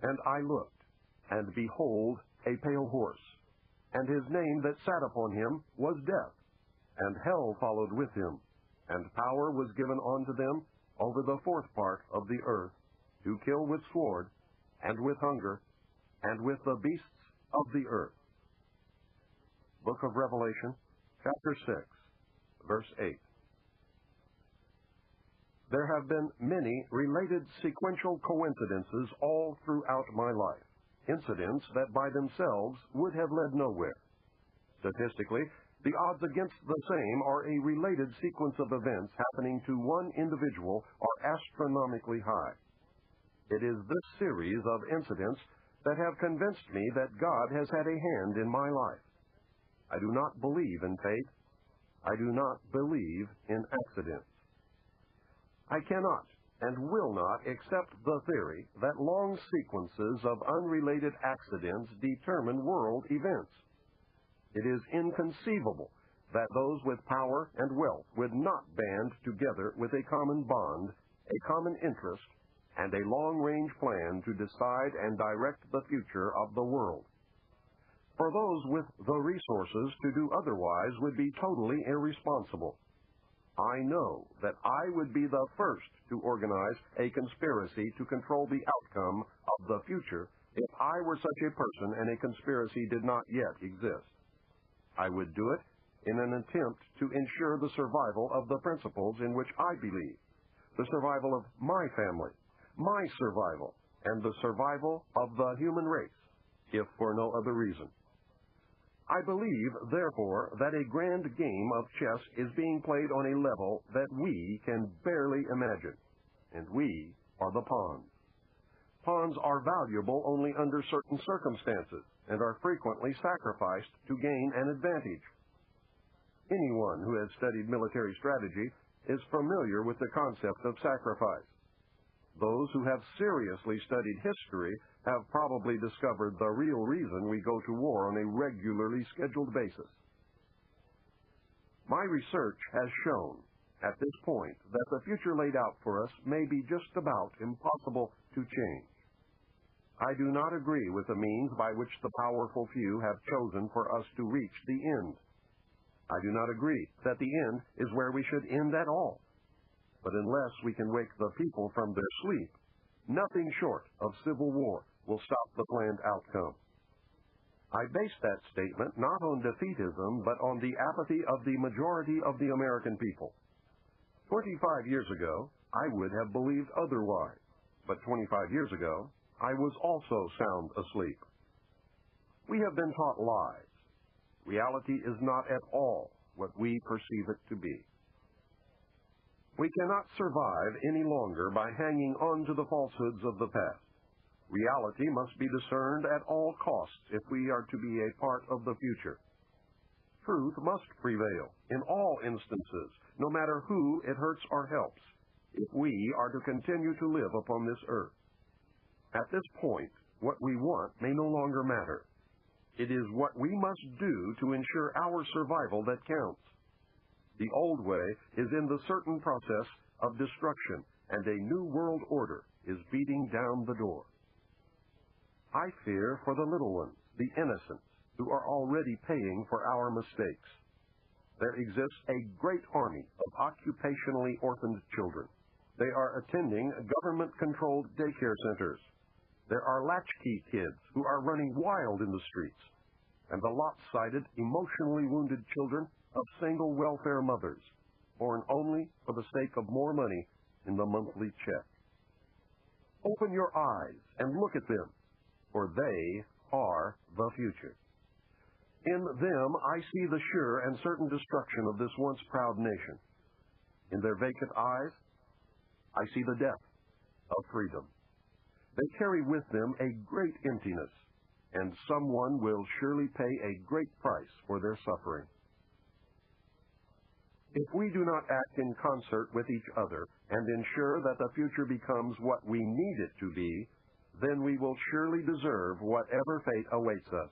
And I looked, and behold, a pale horse, and his name that sat upon him was Death, and hell followed with him, and power was given unto them over the fourth part of the earth, to kill with sword, and with hunger, and with the beasts of the earth. Book of Revelation, chapter 6, verse 8. There have been many related sequential coincidences all throughout my life, incidents that by themselves would have led nowhere. Statistically, the odds against the same or a related sequence of events happening to one individual are astronomically high. It is this series of incidents that have convinced me that God has had a hand in my life. I do not believe in fate. I do not believe in accidents. I cannot and will not accept the theory that long sequences of unrelated accidents determine world events. It is inconceivable that those with power and wealth would not band together with a common bond, a common interest, and a long-range plan to decide and direct the future of the world. For those with the resources to do otherwise would be totally irresponsible. I know that I would be the first to organize a conspiracy to control the outcome of the future if I were such a person and a conspiracy did not yet exist. I would do it in an attempt to ensure the survival of the principles in which I believe, the survival of my family, my survival, and the survival of the human race, if for no other reason. I believe, therefore, that a grand game of chess is being played on a level that we can barely imagine, and we are the pawns. Pawns are valuable only under certain circumstances and are frequently sacrificed to gain an advantage. Anyone who has studied military strategy is familiar with the concept of sacrifice. Those who have seriously studied history have probably discovered the real reason we go to war on a regularly scheduled basis. My research has shown at this point that the future laid out for us may be just about impossible to change. I do not agree with the means by which the powerful few have chosen for us to reach the end. I do not agree that the end is where we should end at all. But unless we can wake the people from their sleep, nothing short of civil war will stop the planned outcome. I base that statement not on defeatism, but on the apathy of the majority of the American people. 25 years ago, I would have believed otherwise, but 25 years ago, I was also sound asleep. We have been taught lies. Reality is not at all what we perceive it to be. We cannot survive any longer by hanging on to the falsehoods of the past. Reality must be discerned at all costs if we are to be a part of the future. Truth must prevail in all instances, no matter who it hurts or helps, if we are to continue to live upon this earth. At this point, what we want may no longer matter. It is what we must do to ensure our survival that counts. The old way is in the certain process of destruction, and a new world order is beating down the door. I fear for the little ones, the innocents, who are already paying for our mistakes. There exists a great army of occupationally orphaned children. They are attending government-controlled daycare centers. There are latchkey kids who are running wild in the streets, and the lopsided, emotionally wounded children of single welfare mothers, born only for the sake of more money in the monthly check. Open your eyes and look at them, for they are the future. In them I see the sure and certain destruction of this once proud nation. In their vacant eyes, I see the death of freedom. They carry with them a great emptiness, and someone will surely pay a great price for their suffering. If we do not act in concert with each other and ensure that the future becomes what we need it to be, then we will surely deserve whatever fate awaits us.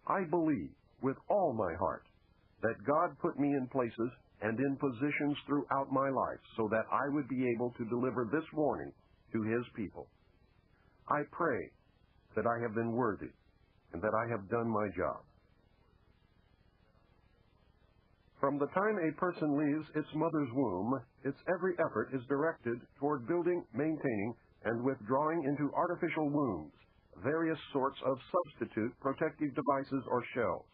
I believe with all my heart that God put me in places and in positions throughout my life so that I would be able to deliver this warning to His people. I pray that I have been worthy and that I have done my job. From the time a person leaves its mother's womb, its every effort is directed toward building, maintaining, and withdrawing into artificial wombs various sorts of substitute protective devices or shells.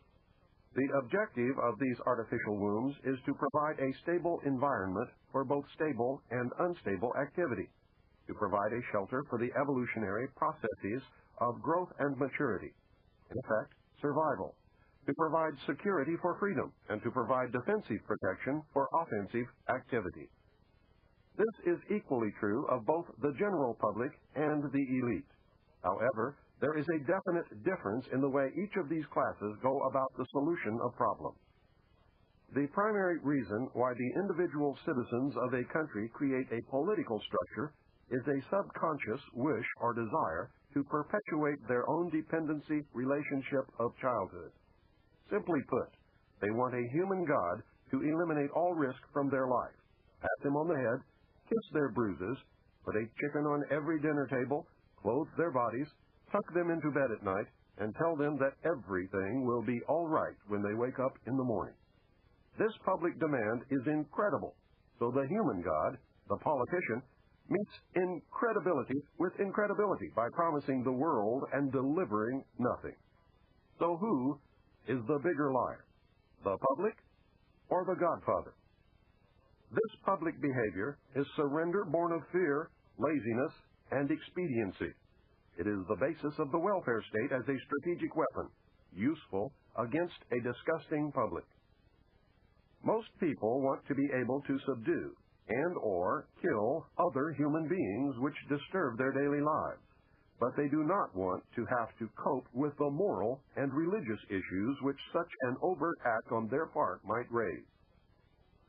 The objective of these artificial wombs is to provide a stable environment for both stable and unstable activity, to provide a shelter for the evolutionary processes of growth and maturity, in effect, survival, to provide security for freedom, and to provide defensive protection for offensive activity. This is equally true of both the general public and the elite. However, there is a definite difference in the way each of these classes go about the solution of problems. The primary reason why the individual citizens of a country create a political structure is a subconscious wish or desire to perpetuate their own dependency relationship of childhood. Simply put, they want a human God to eliminate all risk from their life, pat them on the head, kiss their bruises, put a chicken on every dinner table, clothe their bodies, tuck them into bed at night, and tell them that everything will be all right when they wake up in the morning. This public demand is incredible, so the human God, the politician, meets incredibility with incredibility by promising the world and delivering nothing. So who is the bigger liar, the public or the Godfather? This public behavior is surrender born of fear, laziness, and expediency. It is the basis of the welfare state as a strategic weapon, useful against a disgusting public. Most people want to be able to subdue and or kill other human beings which disturb their daily lives, but they do not want to have to cope with the moral and religious issues which such an overt act on their part might raise.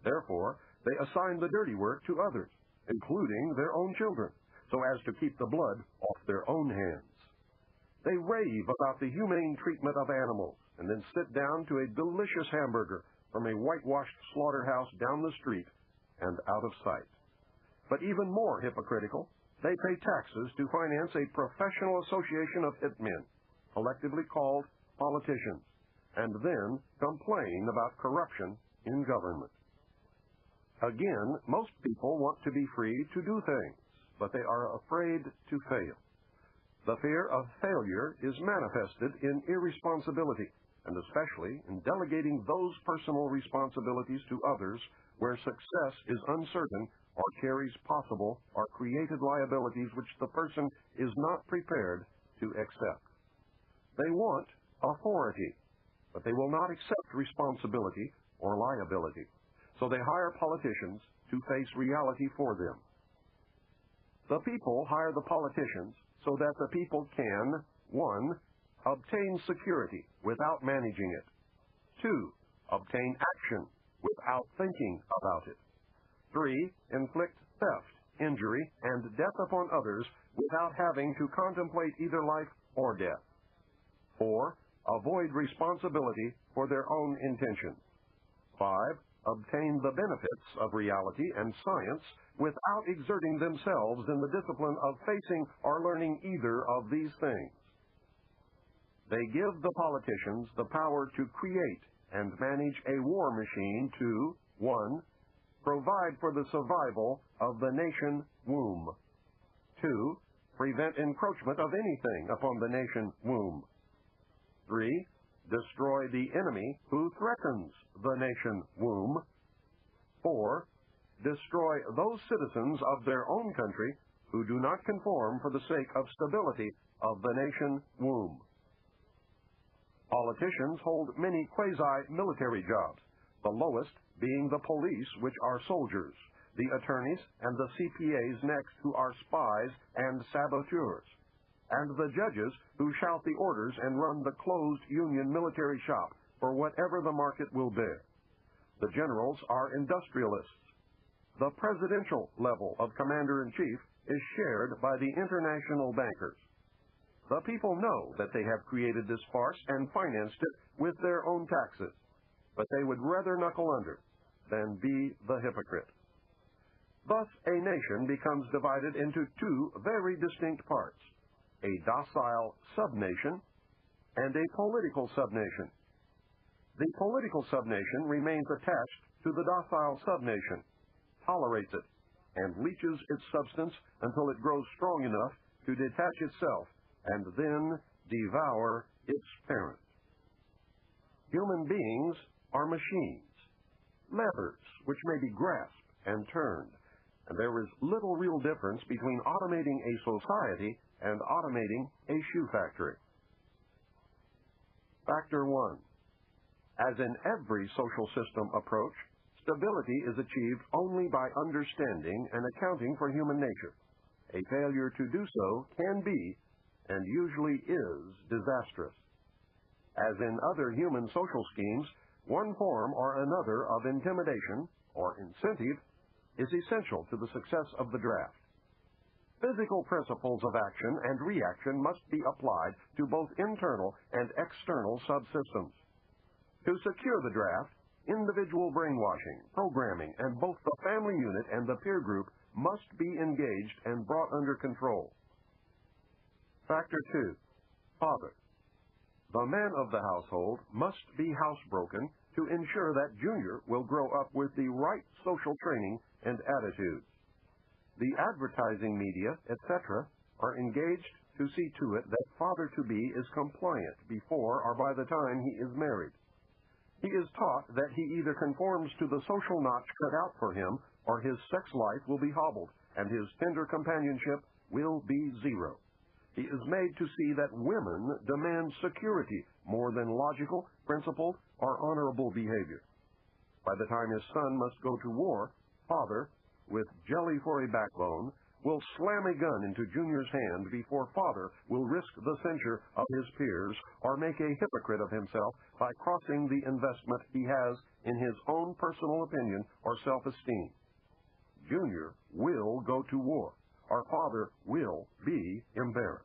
Therefore, they assign the dirty work to others, including their own children, so as to keep the blood off their own hands. They rave about the humane treatment of animals and then sit down to a delicious hamburger from a whitewashed slaughterhouse down the street and out of sight. But even more hypocritical, they pay taxes to finance a professional association of hitmen, collectively called politicians, and then complain about corruption in government. Again, most people want to be free to do things, but they are afraid to fail. The fear of failure is manifested in irresponsibility, and especially in delegating those personal responsibilities to others where success is uncertain or carries possible or created liabilities which the person is not prepared to accept. They want authority, but they will not accept responsibility or liability, so they hire politicians to face reality for them. The people hire the politicians so that the people can, 1, obtain security without managing it, 2, obtain action without thinking about it, 3, inflict theft, injury, and death upon others without having to contemplate either life or death, 4, avoid responsibility for their own intentions, 5, obtain the benefits of reality and science without exerting themselves in the discipline of facing or learning either of these things. They give the politicians the power to create and manage a war machine to, 1, provide for the survival of the nation womb, 2, prevent encroachment of anything upon the nation womb, 3, destroy the enemy who threatens the nation womb, 4, destroy those citizens of their own country who do not conform for the sake of stability of the nation womb. Politicians hold many quasi-military jobs, the lowest being the police, which are soldiers, the attorneys, and the CPAs next, who are spies and saboteurs, and the judges who shout the orders and run the closed union military shop for whatever the market will bear. The generals are industrialists. The presidential level of commander-in-chief is shared by the international bankers. The people know that they have created this farce and financed it with their own taxes, but they would rather knuckle under than be the hypocrite. Thus, a nation becomes divided into 2 very distinct parts, a docile subnation and a political subnation. The political subnation remains attached to the docile subnation, tolerates it, and leaches its substance until it grows strong enough to detach itself and then devour its parent. Human beings are machines, levers which may be grasped and turned, and there is little real difference between automating a society and automating a shoe factory. Factor 1. As in every social system approach, stability is achieved only by understanding and accounting for human nature. A failure to do so can be, and usually is, disastrous. As in other human social schemes, one form or another of intimidation or incentive is essential to the success of the draft. Physical principles of action and reaction must be applied to both internal and external subsystems. To secure the draft, individual brainwashing, programming, and both the family unit and the peer group must be engaged and brought under control. Factor 2. Father. The man of the household must be housebroken to ensure that Junior will grow up with the right social training and attitudes. The advertising media, etc., are engaged to see to it that father-to-be is compliant before or by the time he is married. He is taught that he either conforms to the social notch cut out for him, or his sex life will be hobbled, and his tender companionship will be zero. He is made to see that women demand security more than logical, principled, or honorable behavior. By the time his son must go to war, father, with jelly for a backbone, will slam a gun into Junior's hand before father will risk the censure of his peers or make a hypocrite of himself by crossing the investment he has in his own personal opinion or self-esteem. Junior will go to war, or father will be embarrassed.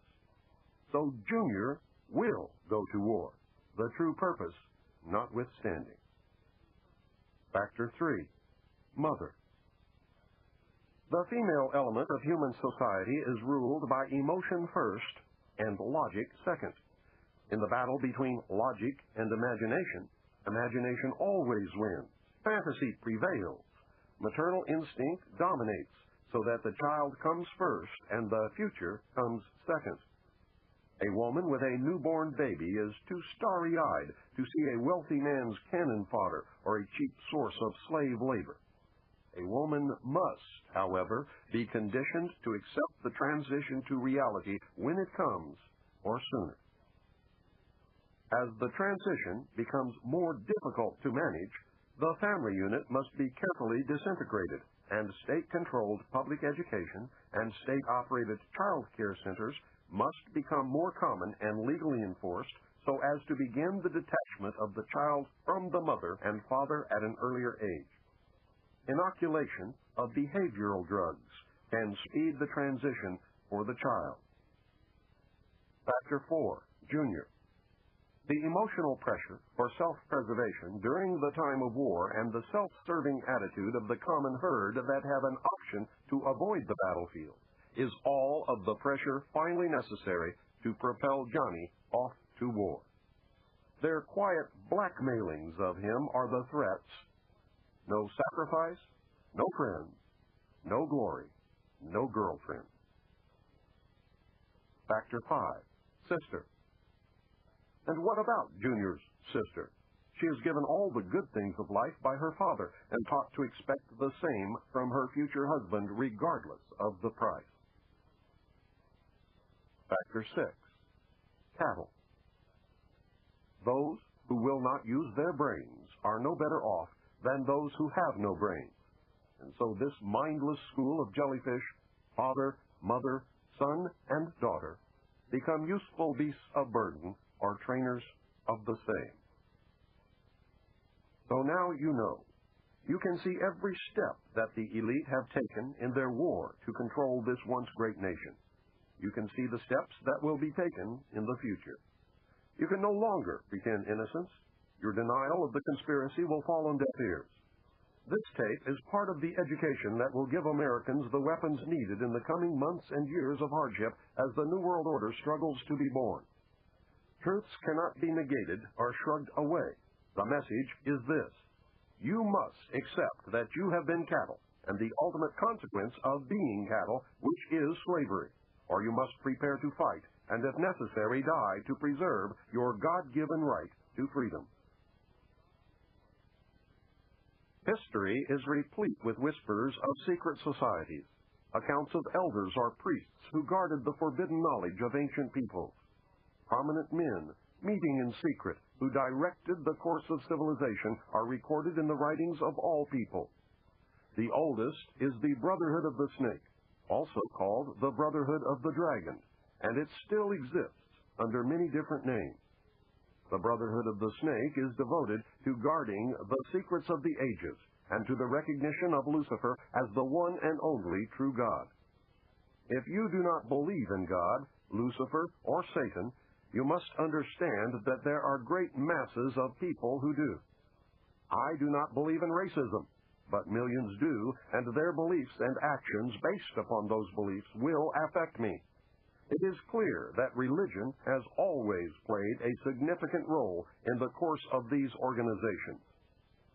So Junior will go to war, the true purpose notwithstanding. Factor 3. Mother. The female element of human society is ruled by emotion first and logic second. In the battle between logic and imagination, imagination always wins. Fantasy prevails. Maternal instinct dominates, so that the child comes first and the future comes second. A woman with a newborn baby is too starry-eyed to see a wealthy man's cannon fodder or a cheap source of slave labor. A woman must, however, be conditioned to accept the transition to reality when it comes, or sooner. As the transition becomes more difficult to manage, the family unit must be carefully disintegrated, and state-controlled public education and state-operated child care centers must become more common and legally enforced so as to begin the detachment of the child from the mother and father at an earlier age. Inoculation of behavioral drugs can speed the transition for the child. Factor 4. Junior. The emotional pressure for self-preservation during the time of war and the self-serving attitude of the common herd that have an option to avoid the battlefield is all of the pressure finally necessary to propel Johnny off to war. Their quiet blackmailings of him are the threats: no sacrifice, no friends, no glory, no girlfriend. Factor 5. Sister. And what about Junior's sister? She is given all the good things of life by her father and taught to expect the same from her future husband regardless of the price. Factor 6. Cattle. Those who will not use their brains are no better off than those who have no brains. And so this mindless school of jellyfish, father, mother, son, and daughter, become useful beasts of burden or trainers of the same. So now you know. You can see every step that the elite have taken in their war to control this once great nation. You can see the steps that will be taken in the future. You can no longer pretend innocence. Your denial of the conspiracy will fall on deaf ears. This tape is part of the education that will give Americans the weapons needed in the coming months and years of hardship as the New World Order struggles to be born. Truths cannot be negated or shrugged away. The message is this: you must accept that you have been cattle and the ultimate consequence of being cattle, which is slavery, or you must prepare to fight and, if necessary, die to preserve your God-given right to freedom. History is replete with whispers of secret societies, accounts of elders or priests who guarded the forbidden knowledge of ancient peoples, prominent men meeting in secret who directed the course of civilization are recorded in the writings of all people. The oldest is the Brotherhood of the Snake, also called the Brotherhood of the Dragon, and it still exists under many different names. The Brotherhood of the Snake is devoted to guarding the secrets of the ages and to the recognition of Lucifer as the one and only true God. If you do not believe in God, Lucifer, or Satan, you must understand that there are great masses of people who do. I do not believe in racism, but millions do, and their beliefs and actions based upon those beliefs will affect me. It is clear that religion has always played a significant role in the course of these organizations.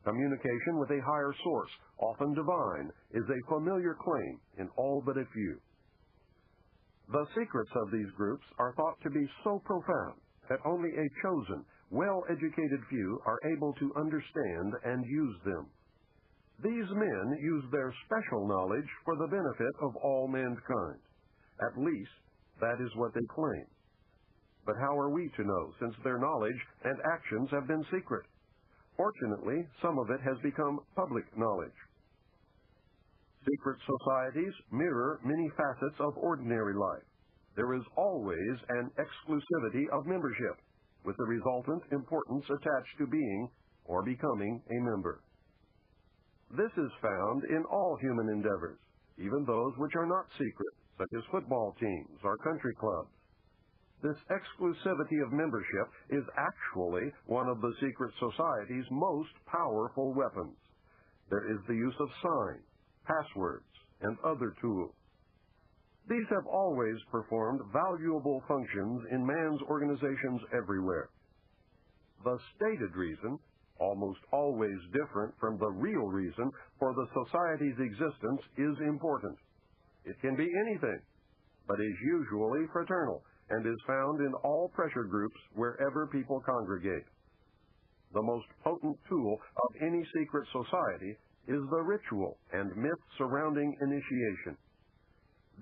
Communication with a higher source, often divine, is a familiar claim in all but a few. The secrets of these groups are thought to be so profound that only a chosen, well-educated few are able to understand and use them. These men use their special knowledge for the benefit of all mankind. At least, that is what they claim. But how are we to know, since their knowledge and actions have been secret? Fortunately, some of it has become public knowledge. Secret societies mirror many facets of ordinary life. There is always an exclusivity of membership, with the resultant importance attached to being or becoming a member. This is found in all human endeavors, even those which are not secret, such as football teams or country clubs. This exclusivity of membership is actually one of the secret society's most powerful weapons. There is the use of signs, passwords, and other tools. These have always performed valuable functions in man's organizations everywhere. The stated reason, almost always different from the real reason for the society's existence, is important. It can be anything, but is usually fraternal and is found in all pressure groups wherever people congregate. The most potent tool of any secret society is the ritual and myth surrounding initiation.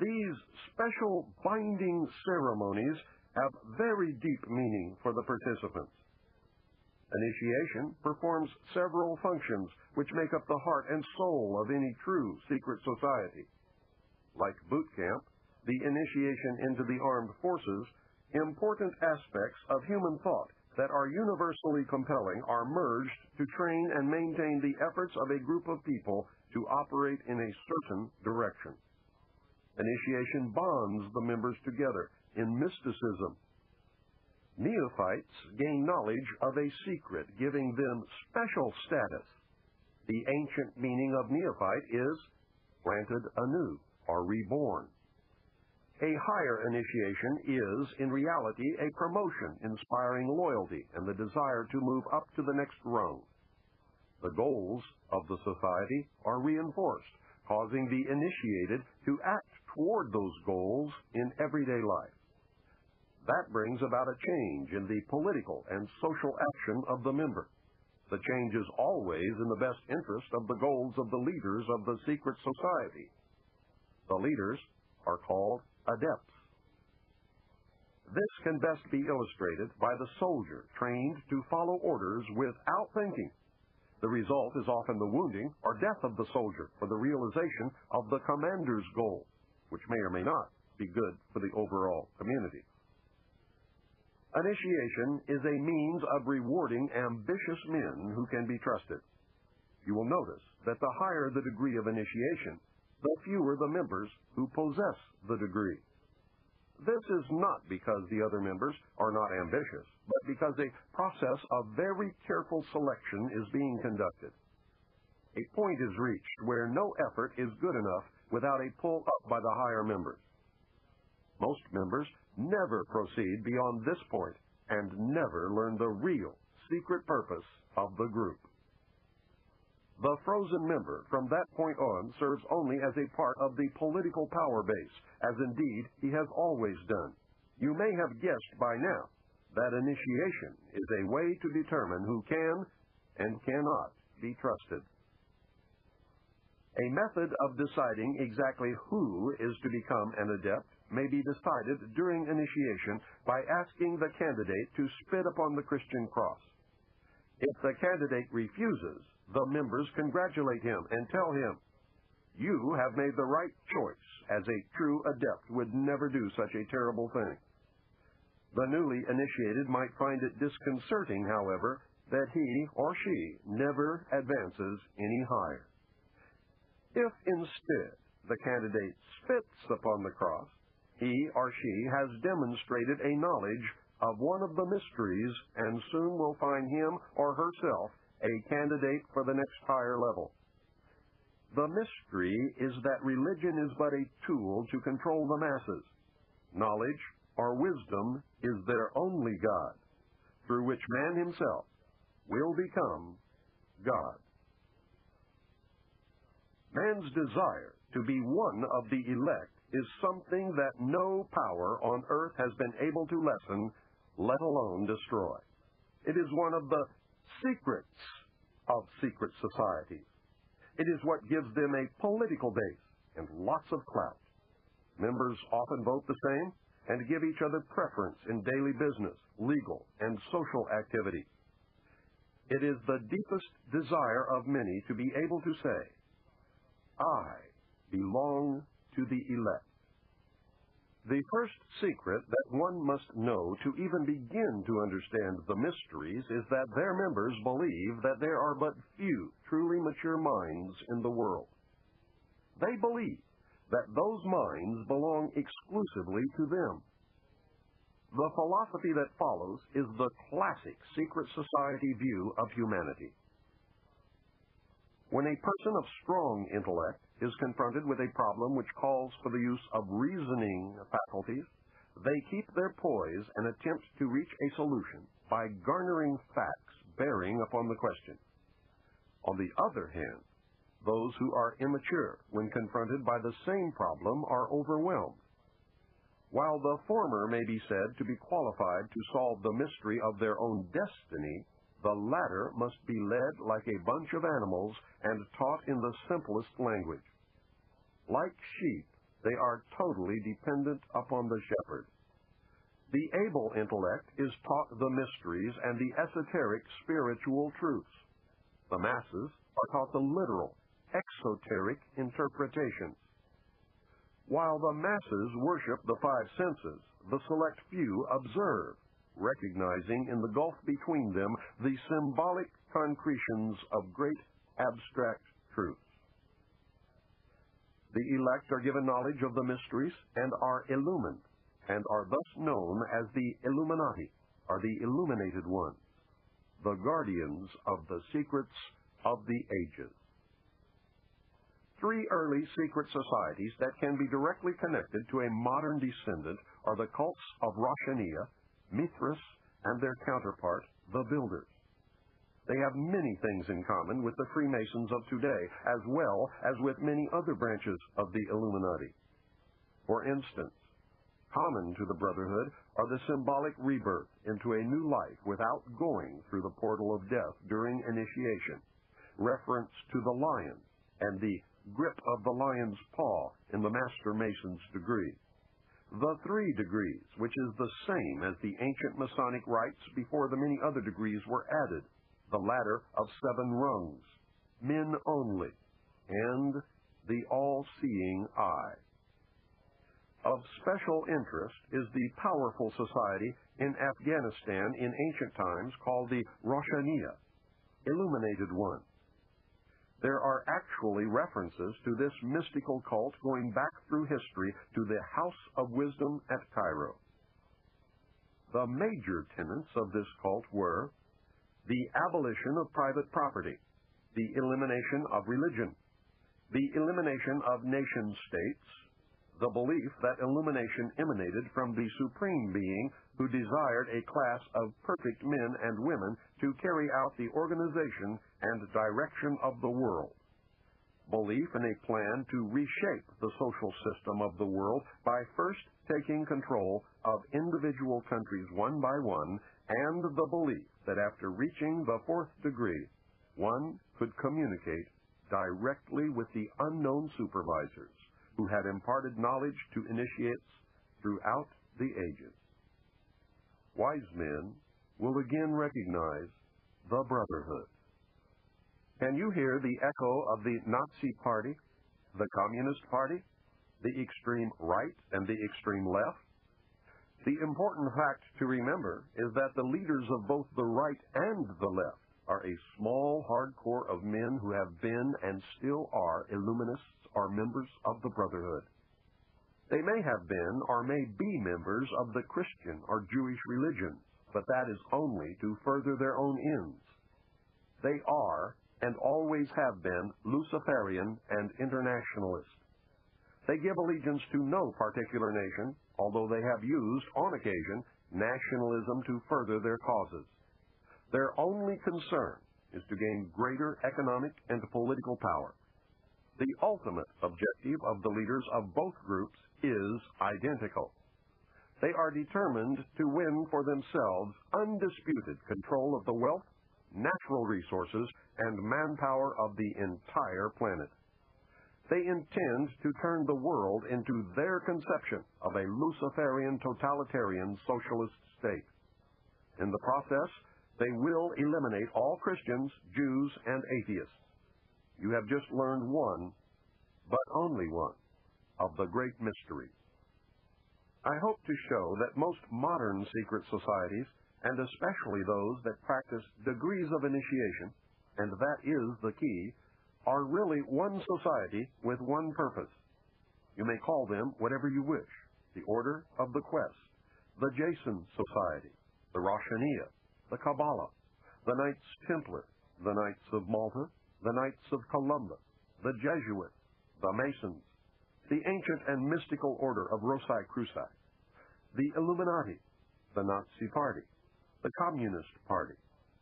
These special binding ceremonies have very deep meaning for the participants. Initiation performs several functions which make up the heart and soul of any true secret society. Like boot camp, the initiation into the armed forces, important aspects of human thought that are universally compelling are merged to train and maintain the efforts of a group of people to operate in a certain direction. Initiation bonds the members together in mysticism. Neophytes gain knowledge of a secret, giving them special status. The ancient meaning of neophyte is planted anew or reborn. A higher initiation is, in reality, a promotion inspiring loyalty and the desire to move up to the next rung. The goals of the society are reinforced, causing the initiated to act toward those goals in everyday life. That brings about a change in the political and social action of the member. The change is always in the best interest of the goals of the leaders of the secret society. The leaders are called adepts. This can best be illustrated by the soldier trained to follow orders without thinking. The result is often the wounding or death of the soldier for the realization of the commander's goal, which may or may not be good for the overall community. Initiation is a means of rewarding ambitious men who can be trusted. You will notice that the higher the degree of initiation, the fewer the members who possess the degree. This is not because the other members are not ambitious, but because a process of very careful selection is being conducted. a point is reached where no effort is good enough without a pull up by the higher members. Most members never proceed beyond this point and never learn the real secret purpose of the group. The frozen member from that point on serves only as a part of the political power base, as indeed he has always done. You may have guessed by now that initiation is a way to determine who can and cannot be trusted. A method of deciding exactly who is to become an adept may be decided during initiation by asking the candidate to spit upon the Christian cross. If the candidate refuses, the members congratulate him and tell him, "You have made the right choice, as a true adept would never do such a terrible thing." The newly initiated might find it disconcerting, however, that he or she never advances any higher. If instead the candidate spits upon the cross, he or she has demonstrated a knowledge of one of the mysteries and soon will find him or herself a candidate for the next higher level. The mystery is that religion is but a tool to control the masses. Knowledge or wisdom is their only God, through which man himself will become God. Man's desire to be one of the elect is something that no power on earth has been able to lessen, let alone destroy. It is one of the secrets of secret societies. It is what gives them a political base and lots of clout. Members often vote the same and give each other preference in daily business, legal, and social activities. It is the deepest desire of many to be able to say, "I belong to the elect." The first secret that one must know to even begin to understand the mysteries is that their members believe that there are but few truly mature minds in the world. They believe that those minds belong exclusively to them. The philosophy that follows is the classic secret society view of humanity. When a person of strong intellect is confronted with a problem which calls for the use of reasoning faculties, they keep their poise and attempt to reach a solution by garnering facts bearing upon the question. On the other hand, those who are immature when confronted by the same problem are overwhelmed. While the former may be said to be qualified to solve the mystery of their own destiny, the latter must be led like a bunch of animals and taught in the simplest language. Like sheep, they are totally dependent upon the shepherd. The able intellect is taught the mysteries and the esoteric spiritual truths. The masses are taught the literal, exoteric interpretations. While the masses worship the five senses, the select few observe, recognizing in the gulf between them the symbolic concretions of great abstract truths. The elect are given knowledge of the mysteries and are illumined, and are thus known as the Illuminati, or the illuminated ones, the guardians of the secrets of the ages. Three early secret societies that can be directly connected to a modern descendant are the cults of Roshaniya, Mithras, and their counterpart, the Builders. They have many things in common with the Freemasons of today, as well as with many other branches of the Illuminati. For instance, common to the Brotherhood are the symbolic rebirth into a new life without going through the portal of death during initiation, reference to the lion, and the grip of the lion's paw in the Master Mason's degree. The 3 degrees, which is the same as the ancient Masonic rites before the many other degrees were added, the ladder of 7 rungs, men only, and the all-seeing eye. Of special interest is the powerful society in Afghanistan in ancient times called the Roshaniya, Illuminated Ones. There are actually references to this mystical cult going back through history to the House of Wisdom at Cairo. The major tenets of this cult were the abolition of private property, the elimination of religion, the elimination of nation-states, the belief that illumination emanated from the Supreme Being who desired a class of perfect men and women to carry out the organization and direction of the world. Belief in a plan to reshape the social system of the world by first taking control of individual countries one by one, and the belief that after reaching the fourth degree, one could communicate directly with the unknown supervisors who had imparted knowledge to initiates throughout the ages. Wise men will again recognize the brotherhood. Can you hear the echo of the Nazi Party, the Communist Party, the extreme right and the extreme left? The important fact to remember is that the leaders of both the right and the left are a small hardcore of men who have been and still are Illuminists or members of the Brotherhood. They may have been or may be members of the Christian or Jewish religions, but that is only to further their own ends. They are and always have been Luciferian and internationalist. They give allegiance to no particular nation, although they have used, on occasion, nationalism to further their causes. Their only concern is to gain greater economic and political power. The ultimate objective of the leaders of both groups is identical. They are determined to win for themselves undisputed control of the wealth, natural resources, and manpower of the entire planet. They intend to turn the world into their conception of a Luciferian totalitarian socialist state. In the process, they will eliminate all Christians, Jews, and atheists. You have just learned one, but only one, of the great mysteries. I hope to show that most modern secret societies, and especially those that practice degrees of initiation, and that is the key, are really one society with one purpose. You may call them whatever you wish: the Order of the Quest, the Jason Society, the Roshaniya, the Kabbalah, the Knights Templar, the Knights of Malta, the Knights of Columbus, the Jesuits, the Masons, the ancient and mystical order of Rosicruci, the Illuminati, the Nazi Party, the Communist Party,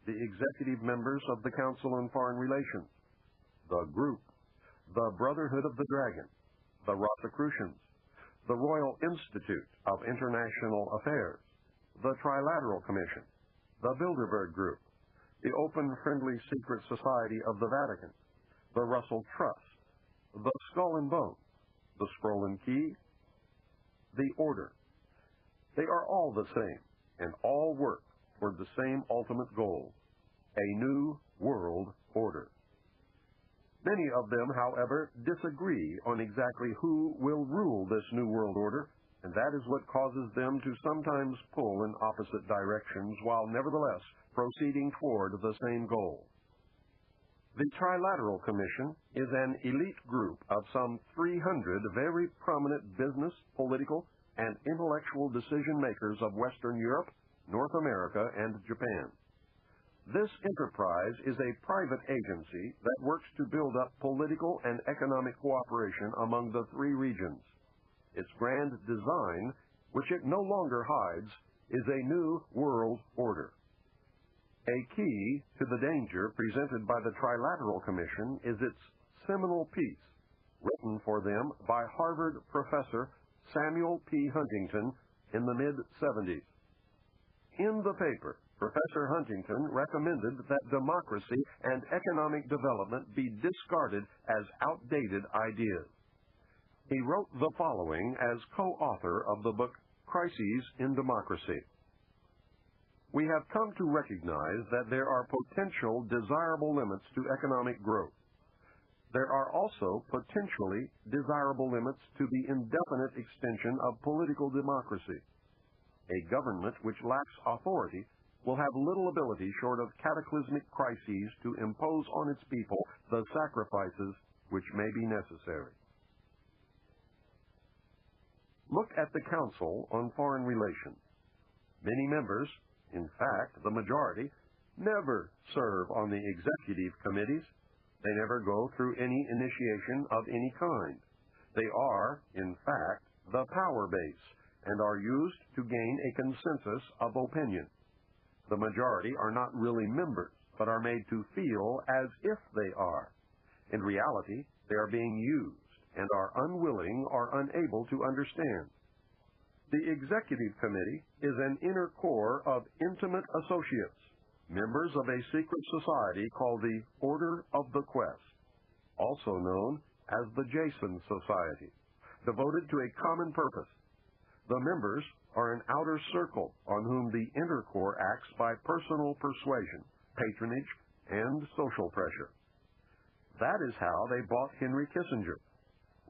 the executive members of the Council on Foreign Relations, the Group, the Brotherhood of the Dragon, the Rosicrucians, the Royal Institute of International Affairs, the Trilateral Commission, the Bilderberg Group, the Open Friendly Secret Society of the Vatican, the Russell Trust, the Skull and Bones, the Scroll and Key, the Order. They are all the same, and all work toward the same ultimate goal: a new world order. Many of them, however, disagree on exactly who will rule this new world order, and that is what causes them to sometimes pull in opposite directions while nevertheless proceeding toward the same goal. The Trilateral Commission is an elite group of some 300 very prominent business, political, and intellectual decision-makers of Western Europe, North America, and Japan. This enterprise is a private agency that works to build up political and economic cooperation among the three regions. Its grand design, which it no longer hides, is a new world order. A key to the danger presented by the Trilateral Commission is its seminal piece, written for them by Harvard professor Samuel P. Huntington in the mid-'70s. In the paper, Professor Huntington recommended that democracy and economic development be discarded as outdated ideas. He wrote the following as co-author of the book Crises in Democracy. We have come to recognize that there are potential desirable limits to economic growth. There are also potentially desirable limits to the indefinite extension of political democracy. A government which lacks authority will have little ability short of cataclysmic crises to impose on its people the sacrifices which may be necessary. Look at the Council on Foreign Relations. Many members, in fact, the majority, never serve on the executive committees. They never go through any initiation of any kind. They are, in fact, the power base and are used to gain a consensus of opinion. The majority are not really members, but are made to feel as if they are. In reality, they are being used and are unwilling or unable to understand. The Executive Committee is an inner core of intimate associates, members of a secret society called the Order of the Quest, also known as the Jason Society, devoted to a common purpose. The members are an outer circle on whom the inner core acts by personal persuasion, patronage, and social pressure. That is how they bought Henry Kissinger.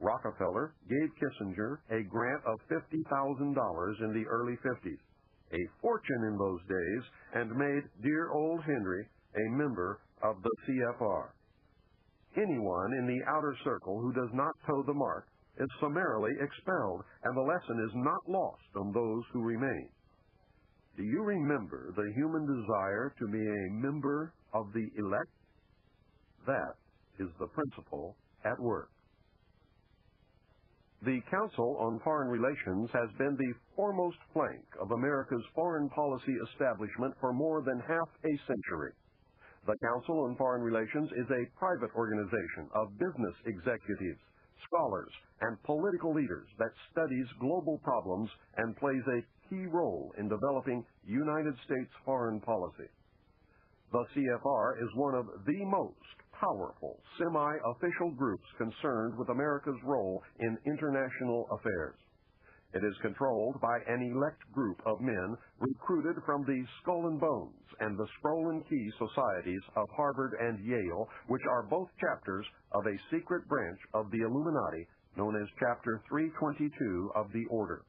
Rockefeller gave Kissinger a grant of $50,000 in the early 50s, a fortune in those days, and made dear old Henry a member of the CFR. Anyone in the outer circle who does not toe the mark is summarily expelled, and the lesson is not lost on those who remain. Do you remember the human desire to be a member of the elect? That is the principle at work. The Council on Foreign Relations has been the foremost plank of America's foreign policy establishment for more than half a century. The Council on Foreign Relations is a private organization of business executives, scholars, and political leaders that studies global problems and plays a key role in developing United States foreign policy. The CFR is one of the most powerful semi-official groups concerned with America's role in international affairs. It is controlled by an elect group of men recruited from the Skull and Bones and the Scroll and Key societies of Harvard and Yale, which are both chapters of a secret branch of the Illuminati known as Chapter 322 of the Order.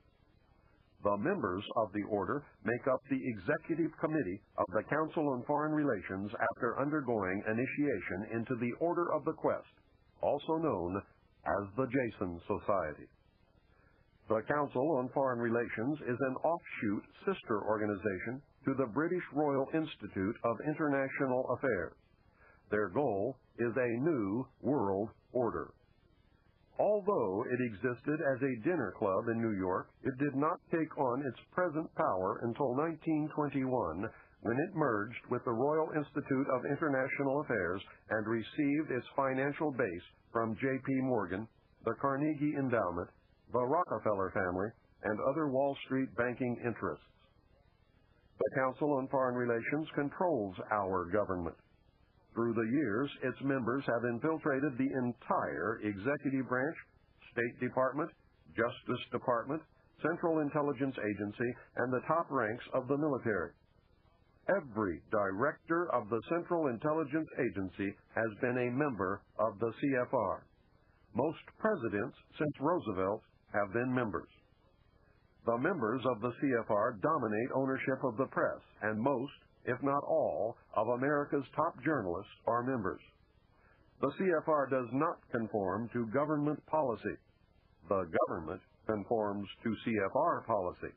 The members of the Order make up the Executive Committee of the Council on Foreign Relations after undergoing initiation into the Order of the Quest, also known as the Jason Society. The Council on Foreign Relations is an offshoot sister organization to the British Royal Institute of International Affairs. Their goal is a new world order. Although it existed as a dinner club in New York, it did not take on its present power until 1921, when it merged with the Royal Institute of International Affairs and received its financial base from J.P. Morgan, the Carnegie Endowment, the Rockefeller family, and other Wall Street banking interests. The Council on Foreign Relations controls our government. Through the years, its members have infiltrated the entire executive branch, State Department, Justice Department, Central Intelligence Agency, and the top ranks of the military. Every director of the Central Intelligence Agency has been a member of the CFR. Most presidents since Roosevelt have been members. The members of the CFR dominate ownership of the press, and most, if not all, of America's top journalists are members. The CFR does not conform to government policy. The government conforms to CFR policy.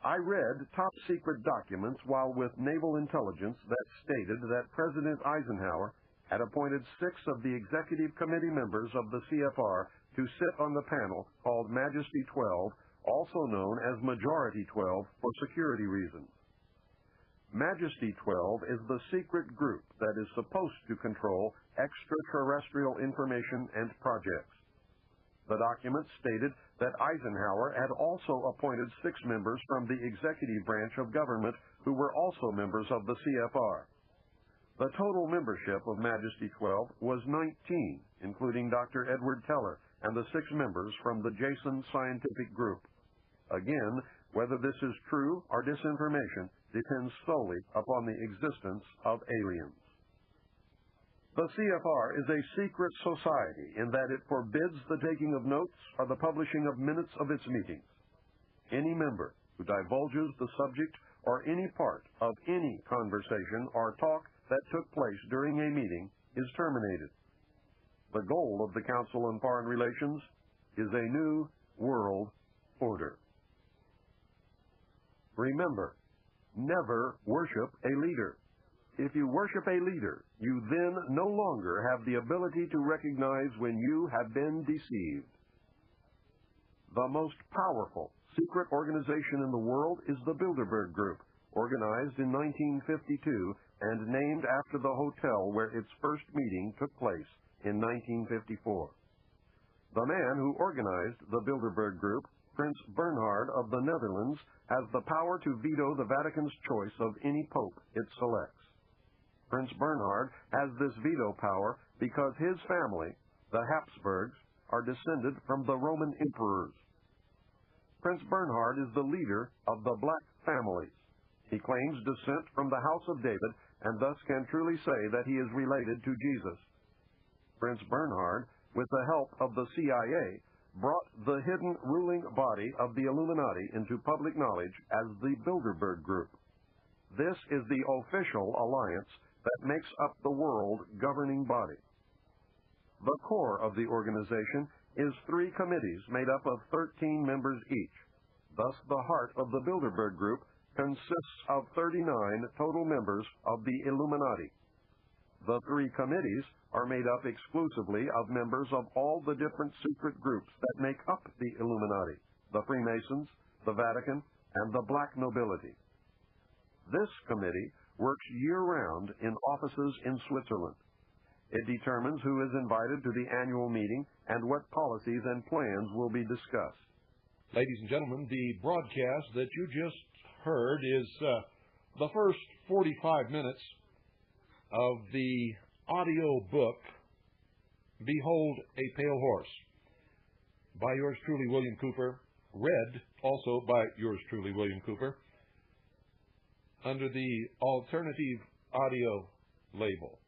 I read top-secret documents while with Naval Intelligence that stated that President Eisenhower had appointed 6 of the Executive Committee members of the CFR to sit on the panel called Majesty 12, also known as Majority 12 for security reasons. Majesty 12 is the secret group that is supposed to control extraterrestrial information and projects. The document stated that Eisenhower had also appointed 6 members from the executive branch of government who were also members of the CFR. The total membership of Majesty 12 was 19, including Dr. Edward Teller and the 6 members from the Jason Scientific Group. Again, whether this is true or disinformation depends solely upon the existence of aliens. The CFR is a secret society in that it forbids the taking of notes or the publishing of minutes of its meetings. Any member who divulges the subject or any part of any conversation or talk that took place during a meeting is terminated. The goal of the Council on Foreign Relations is a new world order. Remember, never worship a leader. If you worship a leader, you then no longer have the ability to recognize when you have been deceived. The most powerful secret organization in the world is the Bilderberg Group, organized in 1952 and named after the hotel where its first meeting took place in 1954. The man who organized the Bilderberg Group, Prince Bernhard of the Netherlands, has the power to veto the Vatican's choice of any pope it selects. Prince Bernhard has this veto power because his family, the Habsburgs, are descended from the Roman emperors. Prince Bernhard is the leader of the Black families. He claims descent from the house of David and thus can truly say that he is related to Jesus. Prince Bernhard, with the help of the CIA, brought the hidden ruling body of the Illuminati into public knowledge as the Bilderberg Group. This is the official alliance that makes up the world governing body. The core of the organization is 3 committees made up of 13 members each. Thus, the heart of the Bilderberg Group consists of 39 total members of the Illuminati. The 3 committees are made up exclusively of members of all the different secret groups that make up the Illuminati, the Freemasons, the Vatican, and the Black nobility. This committee works year-round in offices in Switzerland. It determines who is invited to the annual meeting and what policies and plans will be discussed. Ladies and gentlemen, the broadcast that you just heard is the first 45 minutes of the audio book, Behold a Pale Horse, by yours truly, William Cooper, read also by yours truly, William Cooper, under the Alternative Audio label.